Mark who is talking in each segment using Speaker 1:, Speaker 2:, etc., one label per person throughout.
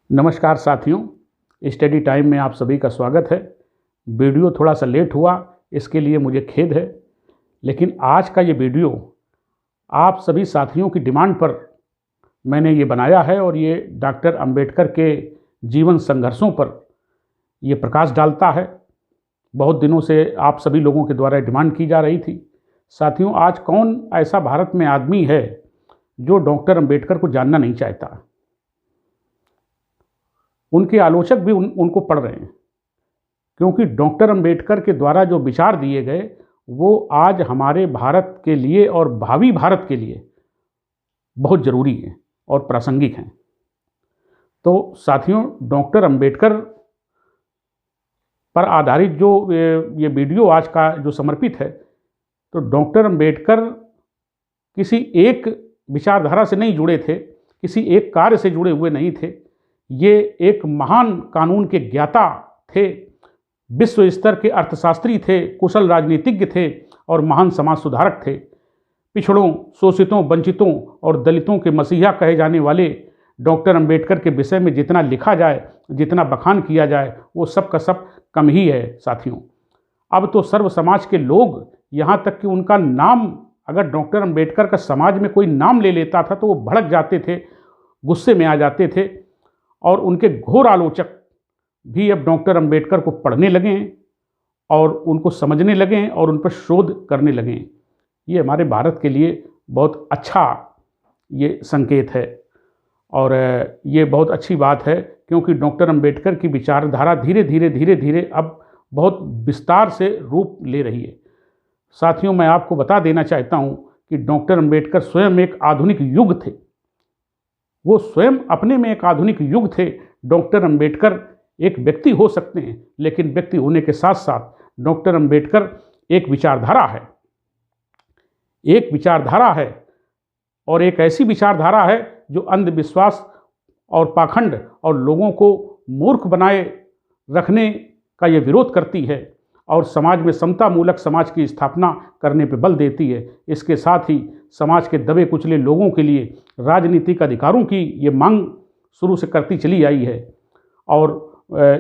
Speaker 1: नमस्कार साथियों, study time में आप सभी का स्वागत है। वीडियो थोड़ा सा लेट हुआ, इसके लिए मुझे खेद है, लेकिन आज का ये वीडियो आप सभी साथियों की डिमांड पर मैंने ये बनाया है और ये डॉक्टर अंबेडकर के जीवन संघर्षों पर ये प्रकाश डालता है। बहुत दिनों से आप सभी लोगों के द्वारा डिमांड की जा रही थी। साथियों, आज कौन ऐसा भारत में आदमी है जो डॉक्टर अंबेडकर को जानना नहीं चाहता। उनके आलोचक भी उनको पढ़ रहे हैं, क्योंकि डॉक्टर अंबेडकर के द्वारा जो विचार दिए गए वो आज हमारे भारत के लिए और भावी भारत के लिए बहुत ज़रूरी हैं और प्रासंगिक हैं। तो साथियों, डॉक्टर अंबेडकर पर आधारित जो ये वीडियो आज का जो समर्पित है, तो डॉक्टर अंबेडकर किसी एक विचारधारा से नहीं जुड़े थे, किसी एक कार्य से जुड़े हुए नहीं थे। ये एक महान कानून के ज्ञाता थे, विश्व स्तर के अर्थशास्त्री थे, कुशल राजनीतिज्ञ थे और महान समाज सुधारक थे। पिछड़ों, शोषितों, वंचितों और दलितों के मसीहा कहे जाने वाले डॉक्टर अंबेडकर के विषय में जितना लिखा जाए, जितना बखान किया जाए, वो सब का सब कम ही है। साथियों, अब तो सर्व समाज के लोग, यहाँ तक कि उनका नाम, अगर डॉक्टर अंबेडकर का समाज में कोई नाम ले लेता था तो वो भड़क जाते थे, गुस्से में आ जाते थे और उनके घोर आलोचक भी अब डॉक्टर अंबेडकर को पढ़ने लगे हैं और उनको समझने लगे हैं और उन पर शोध करने लगे हैं। ये हमारे भारत के लिए बहुत अच्छा ये संकेत है और ये बहुत अच्छी बात है, क्योंकि डॉक्टर अंबेडकर की विचारधारा धीरे धीरे अब बहुत विस्तार से रूप ले रही है। साथियों, मैं आपको बता देना चाहता हूँ कि डॉक्टर अंबेडकर स्वयं एक आधुनिक युग थे। वो स्वयं अपने में एक आधुनिक युग थे। डॉक्टर अंबेडकर एक व्यक्ति हो सकते हैं, लेकिन व्यक्ति होने के साथ साथ डॉक्टर अंबेडकर एक विचारधारा है, एक विचारधारा है और एक ऐसी विचारधारा है जो अंधविश्वास और पाखंड और लोगों को मूर्ख बनाए रखने का ये विरोध करती है और समाज में समता मूलक समाज की स्थापना करने पर बल देती है। इसके साथ ही समाज के दबे कुचले लोगों के लिए राजनीतिक अधिकारों की ये मांग शुरू से करती चली आई है और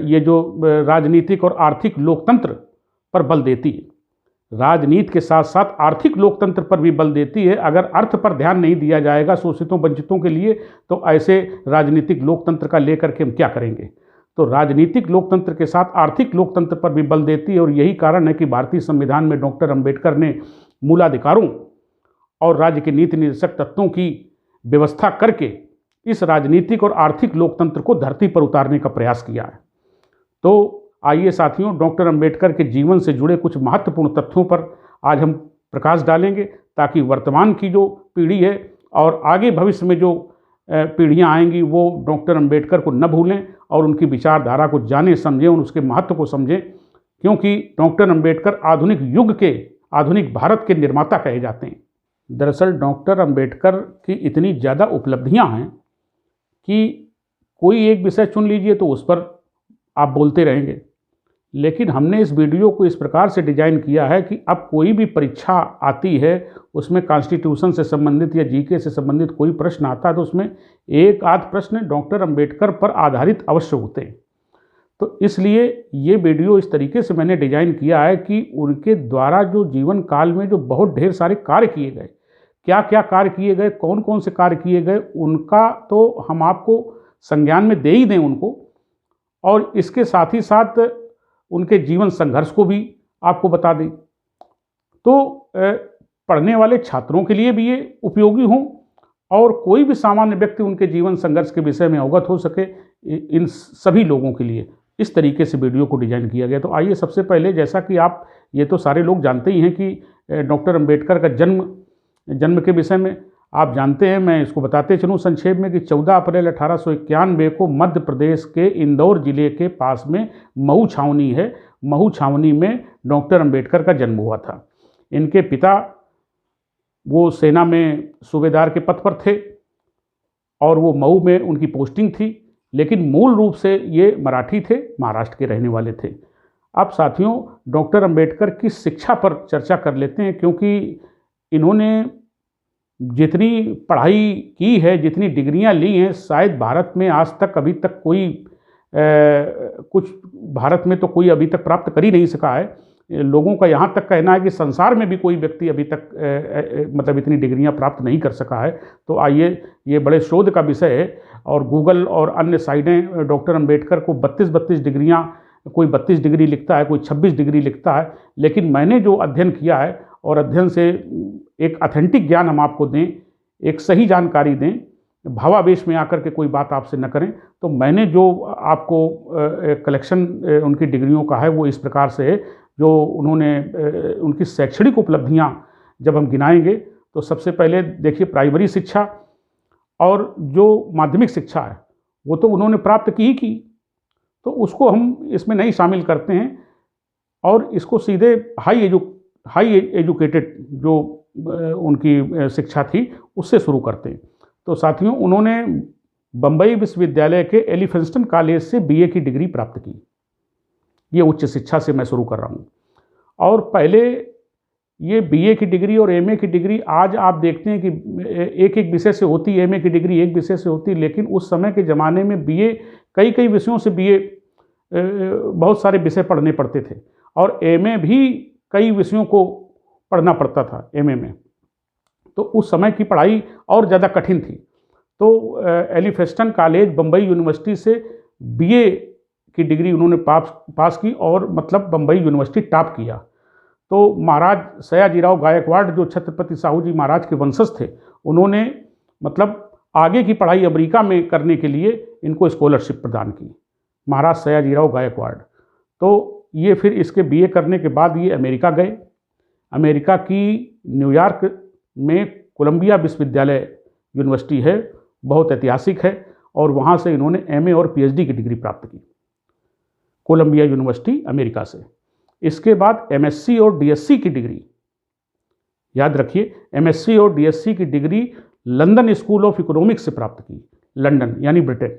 Speaker 1: ये जो राजनीतिक और आर्थिक लोकतंत्र पर बल देती है। राजनीति के साथ साथ आर्थिक लोकतंत्र पर भी बल देती है। अगर अर्थ पर ध्यान नहीं दिया जाएगा शोषितों वंचितों के लिए, तो ऐसे राजनीतिक लोकतंत्र का लेकर के हम क्या करेंगे। तो राजनीतिक लोकतंत्र के साथ आर्थिक लोकतंत्र पर भी बल देती है और यही कारण है कि भारतीय संविधान में डॉक्टर अंबेडकर ने मूलाधिकारों और राज्य के नीति निर्देशक तत्वों की व्यवस्था करके इस राजनीतिक और आर्थिक लोकतंत्र को धरती पर उतारने का प्रयास किया है। तो आइए साथियों, डॉक्टर अंबेडकर के जीवन से जुड़े कुछ महत्वपूर्ण तथ्यों पर आज हम प्रकाश डालेंगे, ताकि वर्तमान की जो पीढ़ी है और आगे भविष्य में जो पीढ़ियाँ आएंगी वो डॉक्टर अंबेडकर को न भूलें और उनकी विचारधारा को जानें, समझें और उसके महत्व को समझें, क्योंकि डॉक्टर अंबेडकर आधुनिक युग के, आधुनिक भारत के निर्माता कहे जाते हैं। दरअसल डॉक्टर अंबेडकर की इतनी ज़्यादा उपलब्धियां हैं कि कोई एक विषय चुन लीजिए तो उस पर आप बोलते रहेंगे, लेकिन हमने इस वीडियो को इस प्रकार से डिजाइन किया है कि अब कोई भी परीक्षा आती है, उसमें कॉन्स्टिट्यूशन से संबंधित या जीके से संबंधित कोई प्रश्न आता है तो उसमें एक आध प्रश्न डॉक्टर अंबेडकर पर आधारित अवश्य होते हैं। तो इसलिए ये वीडियो इस तरीके से मैंने डिजाइन किया है कि उनके द्वारा जो जीवन काल में जो बहुत ढेर सारे कार्य किए गए, क्या क्या कार्य किए गए, कौन कौन से कार्य किए गए, उनका तो हम आपको संज्ञान में दे ही दें उनको, और इसके साथ ही साथ उनके जीवन संघर्ष को भी आपको बता दें, तो पढ़ने वाले छात्रों के लिए भी ये उपयोगी हों और कोई भी सामान्य व्यक्ति उनके जीवन संघर्ष के विषय में अवगत हो सके, इन सभी लोगों के लिए इस तरीके से वीडियो को डिजाइन किया गया। तो आइए, सबसे पहले, जैसा कि आप ये तो सारे लोग जानते ही हैं कि डॉक्टर अंबेडकर का जन्म के विषय में आप जानते हैं, मैं इसको बताते चलूँ संक्षेप में कि 14 अप्रैल 1891 को मध्य प्रदेश के इंदौर जिले के पास में महू छावनी है, महू छावनी में डॉक्टर अंबेडकर का जन्म हुआ था। इनके पिता वो सेना में सूबेदार के पद पर थे और वो महू में उनकी पोस्टिंग थी, लेकिन मूल रूप से ये मराठी थे, महाराष्ट्र के रहने वाले थे। अब साथियों, डॉक्टर अंबेडकर की शिक्षा पर चर्चा कर लेते हैं, क्योंकि इन्होंने जितनी पढ़ाई की है, जितनी डिग्रियां ली हैं, शायद भारत में आज तक अभी तक कोई कुछ भारत में तो कोई अभी तक प्राप्त कर ही नहीं सका है। लोगों का यहाँ तक कहना है कि संसार में भी कोई व्यक्ति अभी तक मतलब इतनी डिग्रियां प्राप्त नहीं कर सका है। तो आइए, ये बड़े शोध का विषय है। और गूगल और अन्य साइटें डॉक्टर अंबेडकर को 32 डिग्रियां, कोई 32 डिग्री लिखता है, कोई 26 डिग्री लिखता है। लेकिन मैंने जो अध्ययन किया है, और अध्ययन से एक ऑथेंटिक ज्ञान हम आपको दें, एक सही जानकारी दें, भावावेश में आकर के कोई बात आपसे न करें, तो मैंने जो आपको कलेक्शन उनकी डिग्रियों का है वो इस प्रकार से है। जो उन्होंने उनकी शैक्षणिक उपलब्धियां जब हम गिनाएंगे तो सबसे पहले देखिए, प्राइमरी शिक्षा और जो माध्यमिक शिक्षा है वो तो उन्होंने प्राप्त की, तो उसको हम इसमें नहीं शामिल करते हैं और इसको सीधे हाई एजुकेटेड जो उनकी शिक्षा थी उससे शुरू करते हैं। तो साथियों, उन्होंने बम्बई विश्वविद्यालय के एलिफिंस्टन कॉलेज से बीए की डिग्री प्राप्त की। ये उच्च शिक्षा से मैं शुरू कर रहा हूँ। और पहले ये बीए की डिग्री और एमए की डिग्री, आज आप देखते हैं कि एक एक विषय से होती, एमए की डिग्री एक विषय से होती, लेकिन उस समय के ज़माने में बीए कई विषयों से बीए बहुत सारे विषय पढ़ने पड़ते थे और एमए भी कई विषयों को पढ़ना पड़ता था एमए में। तो उस समय की पढ़ाई और ज़्यादा कठिन थी। तो एलिफिंस्टन कॉलेज बम्बई यूनिवर्सिटी से बीए की डिग्री उन्होंने पास की और मतलब बम्बई यूनिवर्सिटी टॉप किया। तो महाराज सयाजीराव गायकवाड़ जो छत्रपति साहू जी महाराज के वंशज थे, उन्होंने मतलब आगे की पढ़ाई अमेरिका में करने के लिए इनको स्कॉलरशिप प्रदान की, महाराज सयाजीराव गायकवाड़। तो ये फिर इसके बीए करने के बाद ये अमेरिका गए। अमेरिका की न्यूयॉर्क में कोलंबिया विश्वविद्यालय यूनिवर्सिटी है, बहुत ऐतिहासिक है, और वहाँ से इन्होंने एमए और पीएचडी की डिग्री प्राप्त की, कोलंबिया यूनिवर्सिटी अमेरिका से। इसके बाद एमएससी और डीएससी की डिग्री, याद रखिए, एमएससी और डीएससी की degree London school of economics से प्राप्त की, लंदन यानी ब्रिटेन,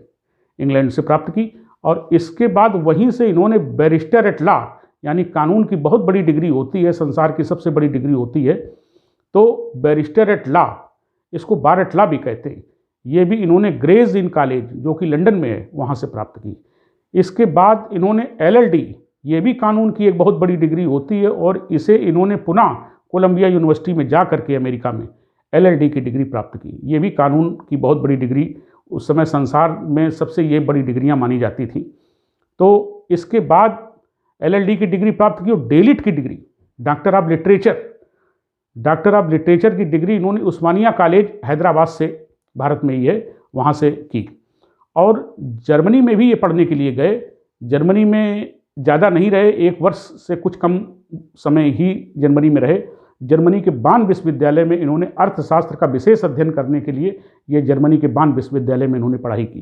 Speaker 1: इंग्लैंड से प्राप्त की। और इसके बाद वहीं से इन्होंने बैरिस्टर एट लॉ, यानी कानून की बहुत बड़ी डिग्री होती है, संसार की सबसे बड़ी डिग्री होती है, तो बैरिस्टर एट लॉ, इसको बार एट लॉ भी कहते हैं, ये भी इन्होंने ग्रेज इन कॉलेज जो कि लंदन में है वहाँ से प्राप्त की। इसके बाद इन्होंने एलएलडी, ये भी कानून की एक बहुत बड़ी डिग्री होती है, और इसे इन्होंने पुनः कोलंबिया यूनिवर्सिटी में जा करके अमेरिका में एलएलडी की डिग्री प्राप्त की। ये भी कानून की बहुत बड़ी डिग्री, उस समय संसार में सबसे ये बड़ी डिग्रियां मानी जाती थी। तो इसके बाद एलएलडी की डिग्री प्राप्त की और डेलिट की डिग्री, डॉक्टर ऑफ लिटरेचर की डिग्री इन्होंने उस्मानिया कॉलेज हैदराबाद से, भारत में ही है, वहाँ से की। और जर्मनी में भी ये पढ़ने के लिए गए। जर्मनी में ज़्यादा नहीं रहे, 1 वर्ष से कुछ कम समय ही जर्मनी में रहे। जर्मनी के बान विश्वविद्यालय में इन्होंने अर्थशास्त्र का विशेष अध्ययन करने के लिए ये जर्मनी के बान विश्वविद्यालय में इन्होंने पढ़ाई की।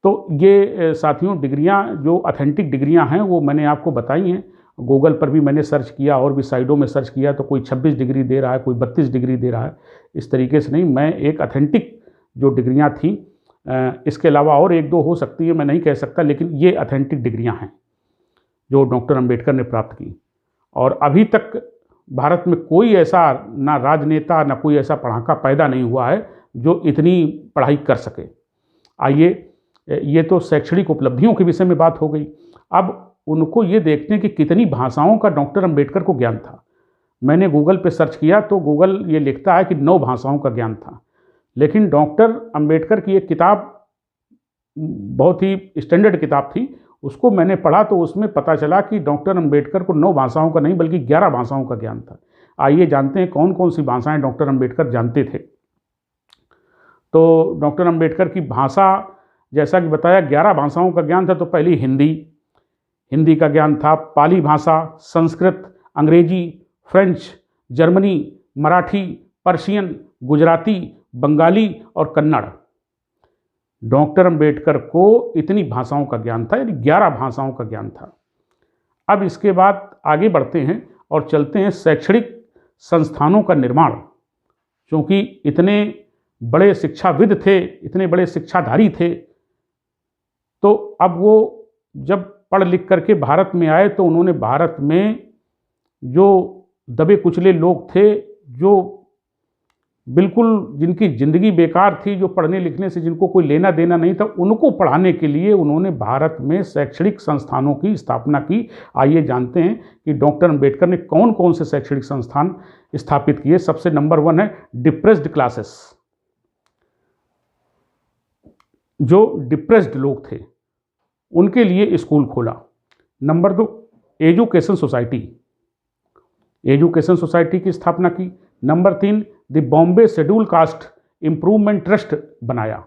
Speaker 1: तो ये साथियों डिग्रियां, जो ऑथेंटिक डिग्रियां हैं, वो मैंने आपको बताई हैं। गूगल पर भी मैंने सर्च किया और भी साइटों में सर्च किया, तो कोई 26 डिग्री दे रहा है, कोई 32 डिग्री दे रहा है। इस तरीके से नहीं, मैं एक ऑथेंटिक जो डिग्रियां थी, इसके अलावा और 1-2 हो सकती है, मैं नहीं कह सकता, लेकिन ये ऑथेंटिक डिग्रियां हैं जो डॉक्टर अंबेडकर ने प्राप्त की। और अभी तक भारत में कोई ऐसा ना राजनेता, ना कोई ऐसा पढ़ाका पैदा नहीं हुआ है जो इतनी पढ़ाई कर सके। आइए, ये तो शैक्षणिक उपलब्धियों के विषय में बात हो गई। अब उनको ये देखते हैं कि कितनी भाषाओं का डॉक्टर अंबेडकर को ज्ञान था। मैंने गूगल पे सर्च किया तो गूगल ये लिखता है कि 9 भाषाओं का ज्ञान था। लेकिन डॉक्टर अंबेडकर की एक किताब, बहुत ही स्टैंडर्ड किताब थी, उसको मैंने पढ़ा तो उसमें पता चला कि डॉक्टर अंबेडकर को 9 भाषाओं का नहीं बल्कि 11 भाषाओं का ज्ञान था। आइए जानते हैं कौन कौन सी भाषाएं डॉक्टर अंबेडकर जानते थे। तो डॉक्टर अंबेडकर की भाषा, जैसा कि बताया, 11 भाषाओं का ज्ञान था। तो पहली हिंदी का ज्ञान था, पाली भाषा, संस्कृत, अंग्रेजी, French, Germany, Marathi, Persian, Gujarati, Bengali और कन्नड़। डॉक्टर अंबेडकर को इतनी भाषाओं का ज्ञान था, यानी 11 भाषाओं का ज्ञान था। अब इसके बाद आगे बढ़ते हैं और चलते हैं शैक्षणिक संस्थानों का निर्माण। क्योंकि इतने बड़े शिक्षाविद थे, इतने बड़े शिक्षाधारी थे, तो अब वो जब पढ़ लिख करके भारत में आए तो उन्होंने भारत में जो दबे कुचले लोग थे, जो बिल्कुल जिनकी ज़िंदगी बेकार थी, जो पढ़ने लिखने से जिनको कोई लेना देना नहीं था, उनको पढ़ाने के लिए उन्होंने भारत में शैक्षणिक संस्थानों की स्थापना की। आइए जानते हैं कि डॉक्टर अंबेडकर ने कौन कौन से शैक्षणिक संस्थान स्थापित किए। सबसे नंबर 1 है डिप्रेस्ड क्लासेस। जो डिप्रेस्ड लोग थे उनके लिए स्कूल खोला। Number 2 education society, education society की स्थापना की। Number 3 the Bombay scheduled caste improvement trust बनाया,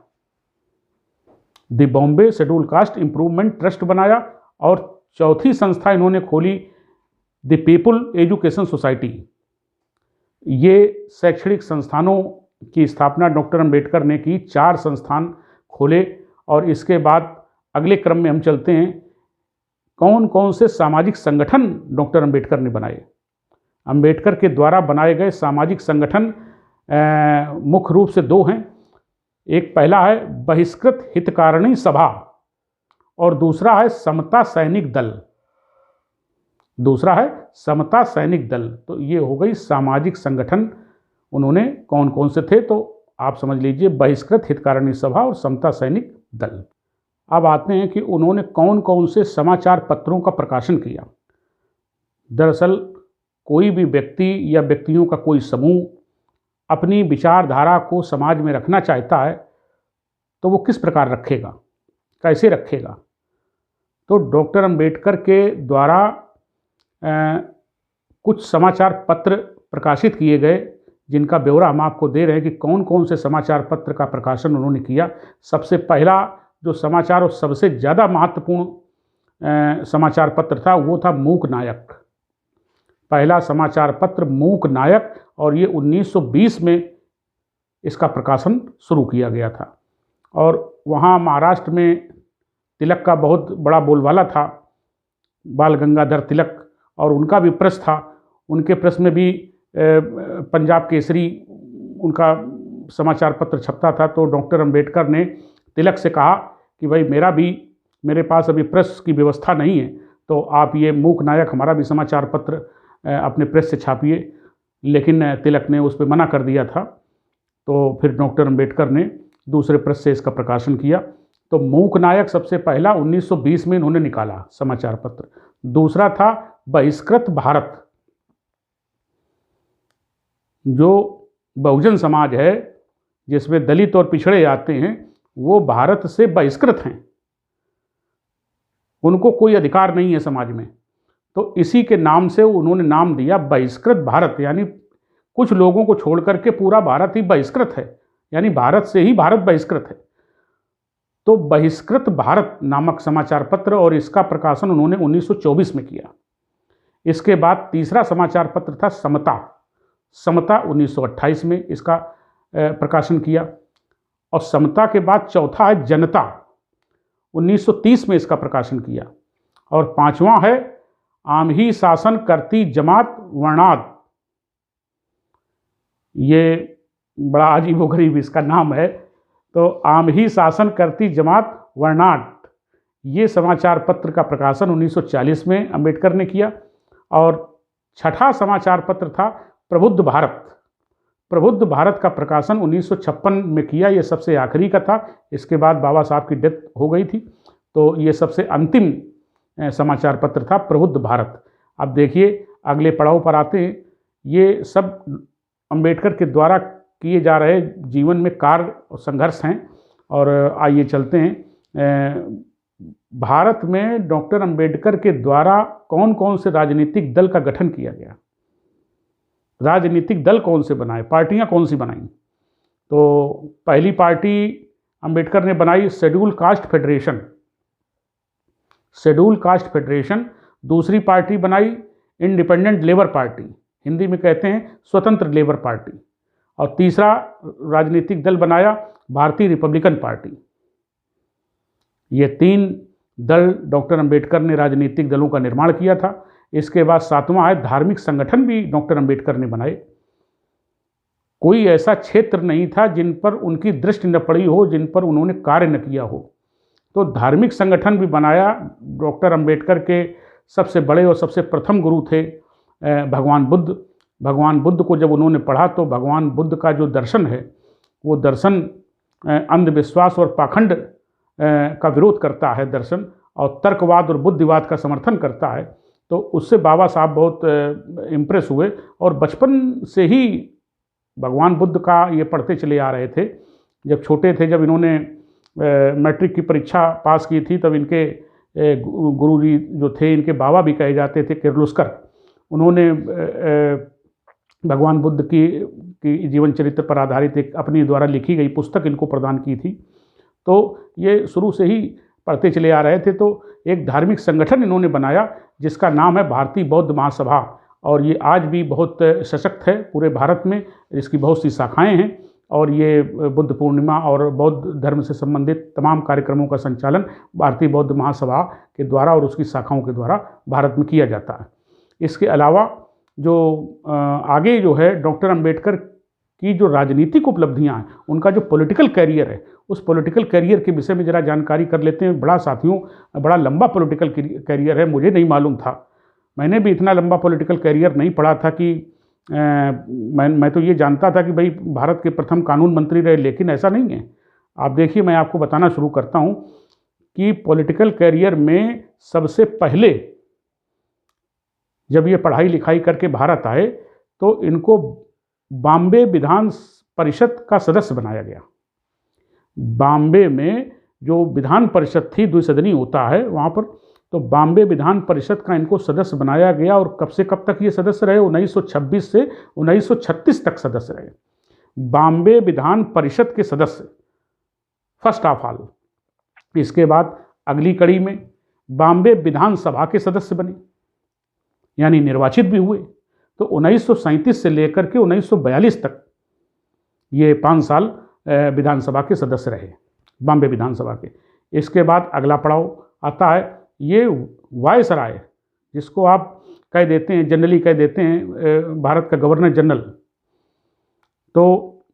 Speaker 1: the Bombay scheduled caste improvement trust बनाया। और चौथी संस्था इन्होंने खोली द पीपल एजुकेशन सोसाइटी। ये शैक्षणिक संस्थानों की स्थापना डॉक्टर अंबेडकर ने की। 4 संस्थान खोले। और इसके बाद अगले क्रम में हम चलते हैं, कौन कौन से सामाजिक संगठन डॉक्टर अंबेडकर ने बनाए। अंबेडकर के द्वारा बनाए गए सामाजिक संगठन मुख्य रूप से 2 हैं। एक पहला है बहिष्कृत हितकारिणी सभा और दूसरा है समता सैनिक दल। दूसरा है समता सैनिक दल। तो ये हो गई सामाजिक संगठन। उन्होंने कौन कौन से थे तो आप समझ लीजिए, बहिष्कृत हितकारिणी सभा और समता सैनिक दल। अब आते हैं कि उन्होंने कौन कौन से समाचार पत्रों का प्रकाशन किया। दरअसल कोई भी व्यक्ति या व्यक्तियों का कोई समूह अपनी विचारधारा को समाज में रखना चाहता है तो वो किस प्रकार रखेगा, कैसे रखेगा। तो डॉक्टर अंबेडकर के द्वारा कुछ समाचार पत्र प्रकाशित किए गए, जिनका ब्यौरा हम आपको दे रहे हैं कि कौन कौन से समाचार पत्र का प्रकाशन उन्होंने किया। सबसे पहला जो समाचार और सबसे ज़्यादा महत्वपूर्ण समाचार पत्र था वो था मूक नायक। पहला समाचार पत्र मूक नायक, और ये 1920 में इसका प्रकाशन शुरू किया गया था। और वहाँ महाराष्ट्र में तिलक का बहुत बड़ा बोलबाला था, बाल गंगाधर तिलक, और उनका भी प्रेस था। उनके प्रेस में भी पंजाब केसरी उनका समाचार पत्र छपता था। तो डॉक्टर अंबेडकर ने तिलक से कहा कि भाई मेरे पास अभी प्रेस की व्यवस्था नहीं है, तो आप ये मूक नायक हमारा भी समाचार पत्र अपने प्रेस से छापिए। लेकिन तिलक ने उस पर मना कर दिया था। तो फिर डॉक्टर अंबेडकर ने दूसरे प्रेस से इसका प्रकाशन किया। तो मूक नायक सबसे पहला 1920 में इन्होंने निकाला समाचार पत्र। दूसरा था बहिष्कृत भारत। जो बहुजन समाज है, जिसमें दलित और पिछड़े आते हैं, वो भारत से बहिष्कृत हैं, उनको कोई अधिकार नहीं है समाज में। तो इसी के नाम से उन्होंने नाम दिया बहिष्कृत भारत, यानी कुछ लोगों को छोड़ करके पूरा भारत ही बहिष्कृत है, यानी भारत से ही भारत बहिष्कृत है। तो बहिष्कृत भारत नामक समाचार पत्र, और इसका प्रकाशन उन्होंने 1924 में किया। इसके बाद तीसरा समाचार पत्र था समता। समता 1928 में इसका प्रकाशन किया। और समता के बाद चौथा है जनता, 1930 में इसका प्रकाशन किया। और पांचवा है आम ही शासन करती जमात वर्णाद। ये बड़ा अजीबोगरीब इसका नाम है। तो आम ही शासन करती जमात वर्णाड, ये समाचार पत्र का प्रकाशन 1940 में अंबेडकर ने किया। और छठा समाचार पत्र था प्रबुद्ध भारत। प्रबुद्ध भारत का प्रकाशन 1956 में किया। ये सबसे आखिरी का था। इसके बाद बाबा साहब की डेथ हो गई थी, तो ये सबसे अंतिम समाचार पत्र था प्रबुद्ध भारत। अब देखिए अगले पड़ाव पर आते हैं। ये सब अंबेडकर के द्वारा किए जा रहे जीवन में कार्य और संघर्ष हैं। और आइए चलते हैं, भारत में डॉक्टर अंबेडकर के द्वारा कौन कौन से राजनीतिक दल का गठन किया गया। राजनीतिक दल कौन से बनाए, पार्टियां कौन सी बनाई। तो पहली पार्टी अंबेडकर ने बनाई schedule caste federation, schedule caste federation. दूसरी पार्टी बनाई इंडिपेंडेंट लेबर पार्टी, हिंदी में कहते हैं स्वतंत्र लेबर पार्टी। और तीसरा राजनीतिक दल बनाया भारतीय रिपब्लिकन पार्टी। ये 3 दल डॉक्टर अंबेडकर ने राजनीतिक दलों का निर्माण किया था। इसके बाद 7वां है धार्मिक संगठन भी डॉक्टर अंबेडकर ने बनाए। कोई ऐसा क्षेत्र नहीं था जिन पर उनकी दृष्टि न पड़ी हो, जिन पर उन्होंने कार्य न किया हो। तो धार्मिक संगठन भी बनाया। डॉक्टर अंबेडकर के सबसे बड़े और सबसे प्रथम गुरु थे भगवान बुद्ध। भगवान बुद्ध को जब उन्होंने पढ़ा तो भगवान बुद्ध का जो दर्शन है वो दर्शन अंधविश्वास और पाखंड का विरोध करता है दर्शन, और तर्कवाद और बुद्धिवाद का समर्थन करता है। तो उससे बाबा साहब बहुत इम्प्रेस हुए और बचपन से ही भगवान बुद्ध का ये पढ़ते चले आ रहे थे। जब छोटे थे, जब इन्होंने मैट्रिक की परीक्षा पास की थी, तब इनके गुरुजी जो थे, इनके बाबा भी कहे जाते थे, किर्लोस्कर, उन्होंने भगवान बुद्ध की जीवन चरित्र पर आधारित एक अपनी द्वारा लिखी गई पुस्तक इनको प्रदान की थी। तो ये शुरू से ही पढ़ते चले आ रहे थे। तो एक धार्मिक संगठन इन्होंने बनाया जिसका नाम है भारतीय बौद्ध महासभा, और ये आज भी बहुत सशक्त है पूरे भारत में। इसकी बहुत सी शाखाएं हैं और ये बुद्ध पूर्णिमा और बौद्ध धर्म से संबंधित तमाम कार्यक्रमों का संचालन भारतीय बौद्ध महासभा के द्वारा और उसकी शाखाओं के द्वारा भारत में किया जाता है। इसके अलावा जो आगे जो है डॉक्टर अंबेडकर की जो राजनीतिक उपलब्धियां हैं, उनका जो पॉलिटिकल कैरियर है, उस पॉलिटिकल कैरियर के विषय में ज़रा जानकारी कर लेते हैं। बड़ा साथियों, बड़ा लंबा पॉलिटिकल कैरियर है, मुझे नहीं मालूम था। मैंने भी इतना लंबा पॉलिटिकल कैरियर नहीं पढ़ा था कि मैं तो ये जानता था कि भाई भारत के प्रथम कानून मंत्री रहे, लेकिन ऐसा नहीं है। आप देखिए, मैं आपको बताना शुरू करता हूँ कि पॉलिटिकल कैरियर में सबसे पहले जब ये पढ़ाई लिखाई करके भारत आए तो इनको बॉम्बे विधान परिषद का सदस्य बनाया गया। बॉम्बे में जो विधान परिषद थी, द्विसदनी होता है वहाँ पर, तो बॉम्बे विधान परिषद का इनको सदस्य बनाया गया। और कब से कब तक ये सदस्य रहे? 1926 से 1936 तक सदस्य रहे बॉम्बे विधान परिषद के सदस्य, फर्स्ट ऑफ ऑल। इसके बाद अगली कड़ी में बॉम्बे विधानसभा के सदस्य बने, यानी निर्वाचित भी हुए। तो 1937 से लेकर के 1942 तक ये 5 साल विधानसभा के सदस्य रहे, बॉम्बे विधानसभा के। इसके बाद अगला पड़ाव आता है ये वायसराय, जिसको आप कह देते हैं, जनरली कह देते हैं भारत का गवर्नर जनरल। तो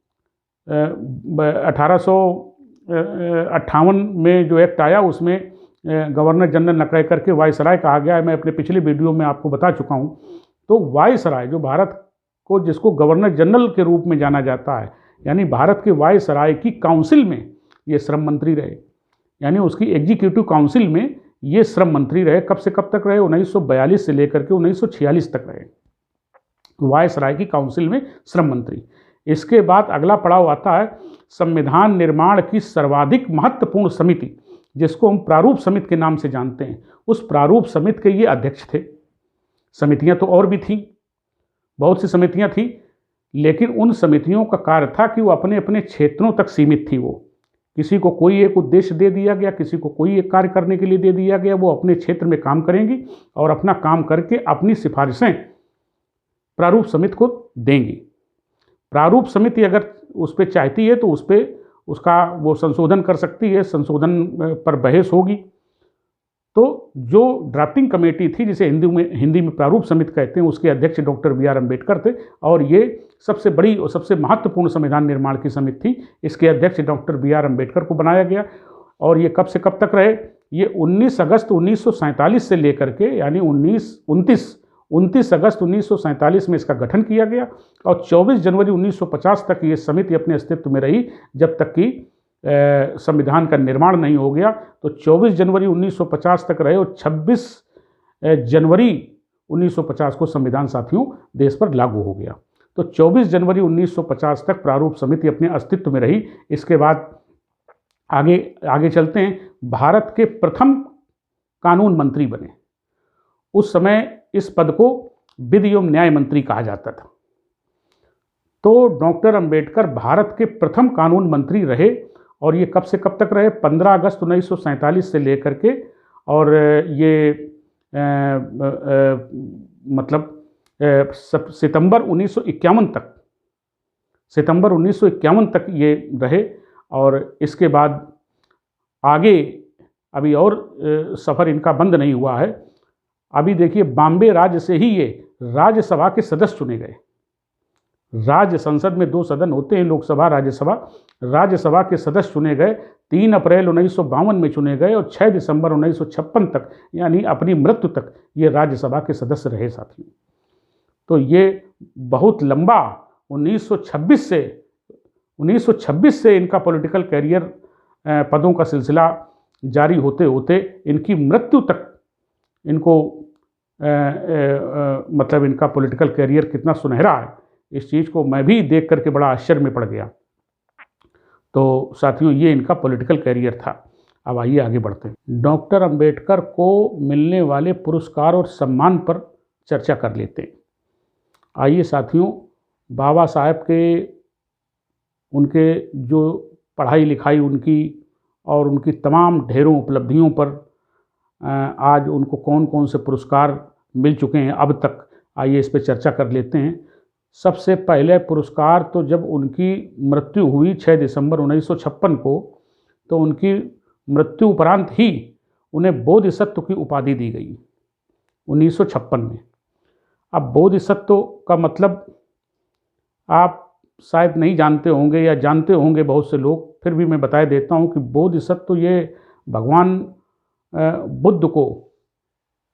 Speaker 1: 1858 में जो एक्ट आया उसमें गवर्नर जनरल न कह करके वायसराय कहा गया है। मैं अपने पिछले वीडियो में आपको बता चुका हूँ। तो वायसराय जो भारत को, जिसको गवर्नर जनरल के रूप में जाना जाता है, यानी भारत के वायसराय की काउंसिल में ये श्रम मंत्री रहे, यानी उसकी एग्जीक्यूटिव काउंसिल में ये श्रम मंत्री रहे। कब से कब तक रहे? 1942 से लेकर के 1946 तक रहे वायसराय की काउंसिल में श्रम मंत्री। इसके बाद अगला पड़ाव आता है संविधान निर्माण की सर्वाधिक महत्वपूर्ण समिति, जिसको हम प्रारूप समिति के नाम से जानते हैं। उस प्रारूप समिति के ये अध्यक्ष थे। समितियां तो और भी थीं, बहुत सी समितियां थीं, लेकिन उन समितियों का कार्य था कि वो अपने अपने क्षेत्रों तक सीमित थी। वो किसी को कोई एक उद्देश्य दे दिया गया, किसी को कोई एक कार्य करने के लिए दे दिया गया, वो अपने क्षेत्र में काम करेंगी और अपना काम करके अपनी सिफारिशें प्रारूप समिति को देंगी। प्रारूप समिति अगर उस पर चाहती है तो उस पर उसका वो संशोधन कर सकती है, संशोधन पर बहस होगी। तो जो ड्राफ्टिंग कमेटी थी, जिसे हिंदी में प्रारूप समिति कहते हैं, उसके अध्यक्ष डॉक्टर बी.आर. अम्बेडकर थे, और ये सबसे बड़ी और सबसे महत्वपूर्ण संविधान निर्माण की समिति थी। इसके अध्यक्ष डॉक्टर बी.आर. अम्बेडकर को बनाया गया। और ये कब से कब तक रहे? ये 19 अगस्त 1947 से लेकर के, यानी 29 अगस्त 1947 में इसका गठन किया गया, और 24 जनवरी 1950 तक ये समिति अपने अस्तित्व में रही, जब तक कि संविधान का निर्माण नहीं हो गया। तो 24 जनवरी 1950 तक रहे, और 26 जनवरी 1950 को संविधान साथियों देश पर लागू हो गया। तो 24 जनवरी 1950 तक प्रारूप समिति अपने अस्तित्व में रही। इसके बाद आगे चलते हैं। भारत के प्रथम कानून मंत्री बने। उस समय इस पद को विधि एवं न्याय मंत्री कहा जाता था। तो डॉक्टर अंबेडकर भारत के प्रथम कानून मंत्री रहे, और ये कब से कब तक रहे? 15 अगस्त 1947 से लेकर के, और ये मतलब सितंबर 1951 तक ये रहे। और इसके बाद आगे अभी और सफ़र इनका बंद नहीं हुआ है। अभी देखिए, बॉम्बे राज्य से ही ये राज्यसभा के सदस्य चुने गए। राज्य संसद में 2 सदन होते हैं, लोकसभा राज्यसभा। राज्यसभा के सदस्य चुने गए। 3 अप्रैल 1952 में चुने गए, और 6 दिसंबर 1956 तक, यानी अपनी मृत्यु तक ये राज्यसभा के सदस्य रहे साथियों। तो ये बहुत लंबा 1926 से इनका पॉलिटिकल कैरियर, पदों का सिलसिला जारी होते होते इनकी मृत्यु तक इनको मतलब इनका पॉलिटिकल कैरियर कितना सुनहरा है, इस चीज़ को मैं भी देख करके बड़ा आश्चर्य में पड़ गया। तो साथियों, ये इनका पॉलिटिकल कैरियर था। अब आइए आगे बढ़ते हैं। डॉक्टर अंबेडकर को मिलने वाले पुरस्कार और सम्मान पर चर्चा कर लेते हैं। आइए साथियों, बाबा साहब के उनके जो पढ़ाई लिखाई उनकी और उनकी तमाम ढेरों उपलब्धियों पर आज उनको कौन कौन से पुरस्कार मिल चुके हैं अब तक, आइए इस पर चर्चा कर लेते हैं। सबसे पहले पुरस्कार तो जब उनकी मृत्यु हुई 6 दिसंबर 1956 को, तो उनकी मृत्यु उपरांत ही उन्हें बोधिसत्व की उपाधि दी गई 1956 में। अब बोधिसत्व का मतलब आप शायद नहीं जानते होंगे या जानते होंगे बहुत से लोग, फिर भी मैं बता देता हूँ कि बोधिसत्व ये भगवान बुद्ध को,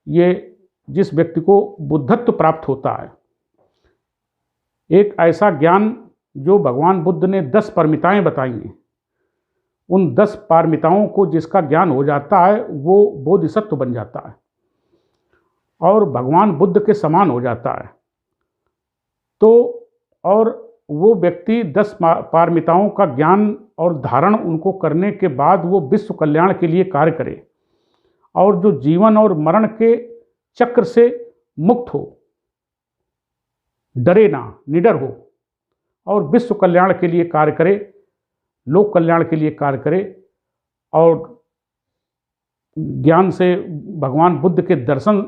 Speaker 1: ये जिस व्यक्ति को बुद्धत्व प्राप्त होता है, एक ऐसा ज्ञान जो भगवान बुद्ध ने 10 पारमिताएं बताई हैं, उन 10 पारमिताओं को जिसका ज्ञान हो जाता है वो बोधिसत्व बन जाता है और भगवान बुद्ध के समान हो जाता है। तो और वो व्यक्ति 10 पारमिताओं का ज्ञान और धारण उनको करने के बाद वो विश्व कल्याण के लिए कार्य करे और जो जीवन और मरण के चक्र से मुक्त हो, डरे ना, निडर हो और विश्व कल्याण के लिए कार्य करे, लोक कल्याण के लिए कार्य करे और ज्ञान से भगवान बुद्ध के दर्शन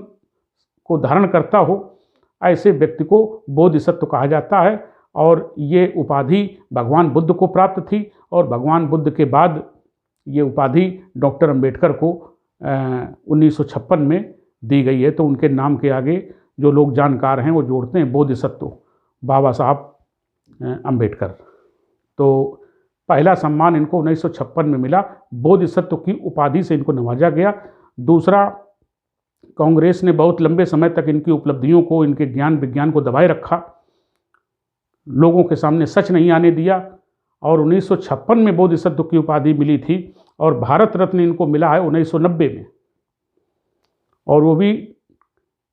Speaker 1: को धारण करता हो, ऐसे व्यक्ति को बोधिसत्व कहा जाता है। और ये उपाधि भगवान बुद्ध को प्राप्त थी और भगवान बुद्ध के बाद ये उपाधि डॉक्टर अंबेडकर को 1956 में दी गई है। तो उनके नाम के आगे जो लोग जानकार हैं वो जोड़ते हैं बोधिसत्व, बाबा साहब अंबेडकर। तो पहला सम्मान इनको 1956 में मिला, बोधिसत्व की उपाधि से इनको नवाजा गया। दूसरा, कांग्रेस ने बहुत लंबे समय तक इनकी उपलब्धियों को, इनके ज्ञान विज्ञान को दबाए रखा, लोगों के सामने सच नहीं आने दिया और 1956 में बोधिसत्व की उपाधि मिली थी और भारत रत्न इनको मिला है 1990 में, और वो भी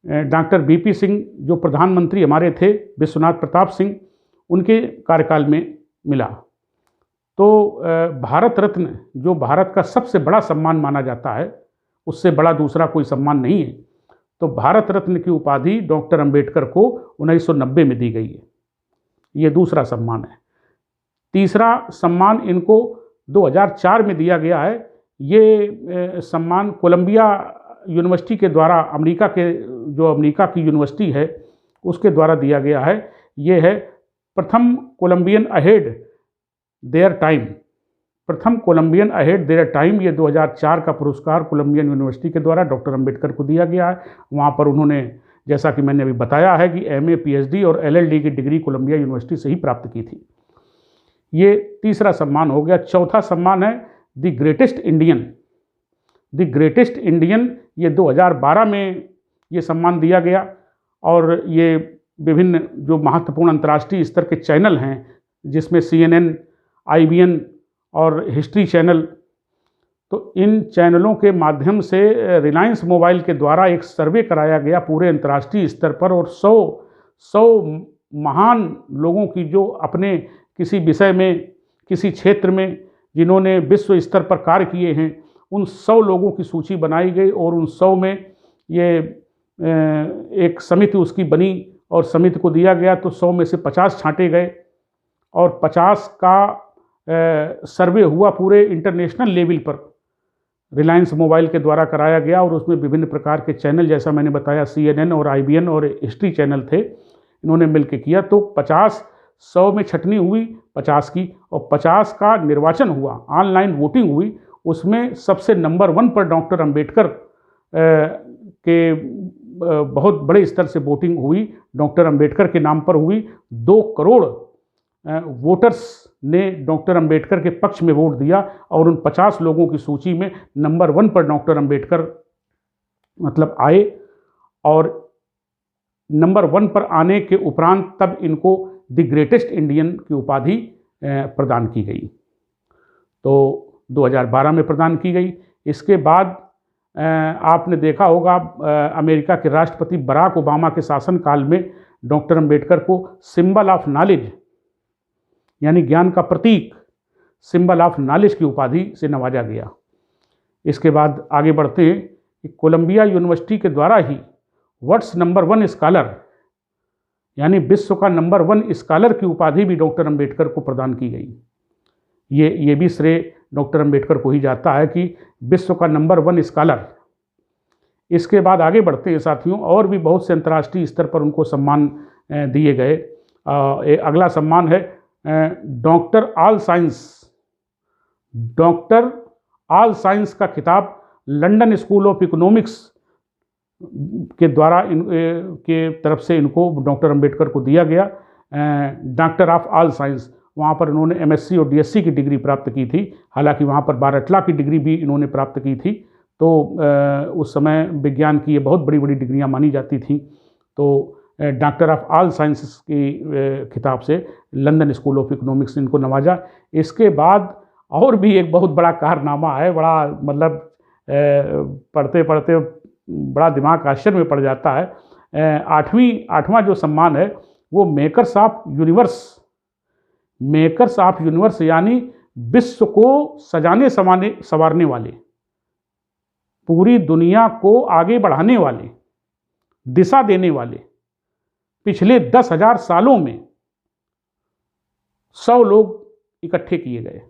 Speaker 1: डॉक्टर बीपी सिंह जो प्रधानमंत्री हमारे थे, विश्वनाथ प्रताप सिंह, उनके कार्यकाल में मिला। तो भारत रत्न जो भारत का सबसे बड़ा सम्मान माना जाता है, उससे बड़ा दूसरा कोई सम्मान नहीं है। तो भारत रत्न की उपाधि डॉक्टर अंबेडकर को 1990 में दी गई है, ये दूसरा सम्मान है। तीसरा सम्मान इनको 2004 में दिया गया है। ये सम्मान कोलंबिया यूनिवर्सिटी के द्वारा, अमेरिका की यूनिवर्सिटी है उसके द्वारा दिया गया है। ये है प्रथम कोलंबियन अहेड देयर टाइम, प्रथम कोलंबियन अहेड देयर टाइम। ये 2004 का पुरस्कार कोलंबियन यूनिवर्सिटी के द्वारा डॉक्टर अंबेडकर को दिया गया है। वहाँ पर उन्होंने, जैसा कि मैंने अभी बताया है, कि एमए, पीएचडी और एलएलडी की डिग्री कोलंबिया यूनिवर्सिटी से ही प्राप्त की थी। ये तीसरा सम्मान हो गया। चौथा सम्मान है the greatest Indian. The greatest Indian ये 2012 में ये सम्मान दिया गया और ये विभिन्न जो महत्वपूर्ण अंतर्राष्ट्रीय स्तर के चैनल हैं, जिसमें CNN, IBN और हिस्ट्री चैनल, तो इन चैनलों के माध्यम से रिलायंस मोबाइल के द्वारा एक सर्वे कराया गया पूरे अंतर्राष्ट्रीय स्तर पर, और 100 महान लोगों की जो अपने किसी विषय में, किसी क्षेत्र में जिन्होंने विश्व स्तर पर कार्य किए हैं, उन 100 लोगों की सूची बनाई गई और उन 100 में ये एक समिति उसकी बनी और समिति को दिया गया। तो 100 में से 50 छांटे गए और 50 का सर्वे हुआ पूरे इंटरनेशनल लेवल पर, रिलायंस मोबाइल के द्वारा कराया गया और उसमें विभिन्न प्रकार के चैनल, जैसा मैंने बताया, CNN और IBN और हिस्ट्री चैनल थे, इन्होंने मिलकर किया। तो 100 में छटनी हुई 50 की और 50 का निर्वाचन हुआ, ऑनलाइन वोटिंग हुई। उसमें सबसे नंबर 1 पर डॉक्टर अंबेडकर के बहुत बड़े स्तर से वोटिंग हुई, डॉक्टर अंबेडकर के नाम पर हुई। 2 करोड़ वोटर्स ने डॉक्टर अंबेडकर के पक्ष में वोट दिया और उन 50 लोगों की सूची में नंबर 1 पर डॉक्टर अंबेडकर मतलब आए। और नंबर 1 पर आने के उपरांत तब इनको द ग्रेटेस्ट इंडियन की उपाधि प्रदान की गई। तो 2012 में प्रदान की गई। इसके बाद आपने देखा होगा अमेरिका के राष्ट्रपति बराक ओबामा के शासनकाल में डॉक्टर अंबेडकर को सिंबल ऑफ नॉलेज यानी ज्ञान का प्रतीक सिंबल ऑफ नॉलेज की उपाधि से नवाजा गया। इसके बाद आगे बढ़ते हैं कि कोलंबिया यूनिवर्सिटी के द्वारा ही वर्ल्ड्स नंबर 1 स्कॉलर यानी विश्व का नंबर 1 स्कॉलर की उपाधि भी डॉक्टर अंबेडकर को प्रदान की गई। ये भी श्रेय डॉक्टर अंबेडकर को ही जाता है कि विश्व का नंबर 1 स्कॉलर। इसके बाद आगे बढ़ते हैं साथियों, और भी बहुत से अंतर्राष्ट्रीय स्तर पर उनको सम्मान दिए गए। अगला सम्मान है doctor all science. Doctor all science का खिताब लंदन स्कूल ऑफ इकोनॉमिक्स के द्वारा के तरफ से इनको डॉक्टर अंबेडकर को दिया गया। डॉक्टर ऑफ ऑल साइंस, वहाँ पर इन्होंने एमएससी और डीएससी की डिग्री प्राप्त की थी। हालांकि वहाँ पर बारहटला की डिग्री भी इन्होंने प्राप्त की थी। तो उस समय विज्ञान की ये बहुत बड़ी बड़ी डिग्रियाँ मानी जाती थीं। तो डॉक्टर ऑफ ऑल साइंसेस की खिताब से लंदन स्कूल ऑफ इकोनॉमिक्स ने इनको नवाजा। इसके बाद और भी एक बहुत बड़ा कारनामा है, बड़ा मतलब पढ़ते पढ़ते बड़ा दिमाग आश्चर्य में पड़ जाता है। आठवां जो सम्मान है वो makers of universe. Makers of universe यानी विश्व को सजाने संवारने वाले, पूरी दुनिया को आगे बढ़ाने वाले, दिशा देने वाले। पिछले 10,000 सालों में 100 लोग इकट्ठे किए गए।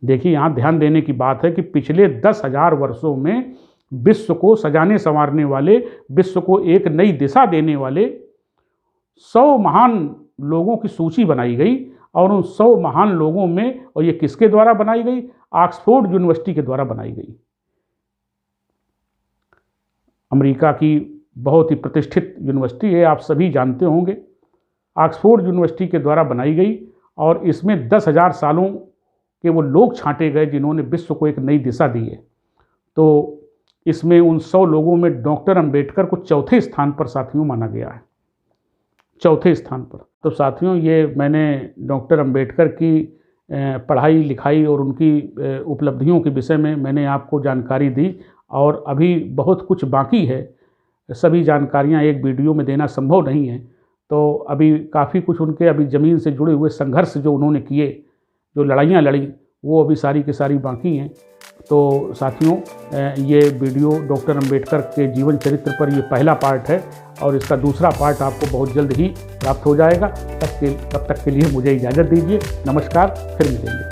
Speaker 1: देखिए, यहाँ ध्यान देने की बात है कि पिछले 10,000 वर्षों में विश्व को सजाने संवारने वाले, विश्व को एक नई दिशा देने वाले 100 महान लोगों की सूची बनाई गई। और उन 100 महान लोगों में, और ये किसके द्वारा बनाई गई? ऑक्सफोर्ड यूनिवर्सिटी के द्वारा बनाई गई। अमेरिका की बहुत ही प्रतिष्ठित यूनिवर्सिटी है, आप सभी जानते होंगे। ऑक्सफोर्ड यूनिवर्सिटी के द्वारा बनाई गई और इसमें 10,000 सालों के वो लोग छांटे गए जिन्होंने विश्व को एक नई दिशा दी है। तो इसमें उन 100 लोगों में डॉक्टर अंबेडकर को चौथे स्थान पर साथियों माना गया है, चौथे स्थान पर। तो साथियों, ये मैंने डॉक्टर अंबेडकर की पढ़ाई लिखाई और उनकी उपलब्धियों के विषय में मैंने आपको जानकारी दी, और अभी बहुत कुछ बाकी है। सभी जानकारियाँ एक वीडियो में देना संभव नहीं है। तो अभी काफ़ी कुछ उनके अभी ज़मीन से जुड़े हुए संघर्ष जो उन्होंने किए, जो लड़ाइयाँ लड़ी, वो अभी सारी की सारी बाकी हैं। तो साथियों, ये वीडियो डॉक्टर अंबेडकर के जीवन चरित्र पर ये पहला पार्ट है, और इसका दूसरा पार्ट आपको बहुत जल्द ही प्राप्त हो जाएगा। तब तक के लिए मुझे इजाज़त दीजिए। नमस्कार, फिर मिलेंगे।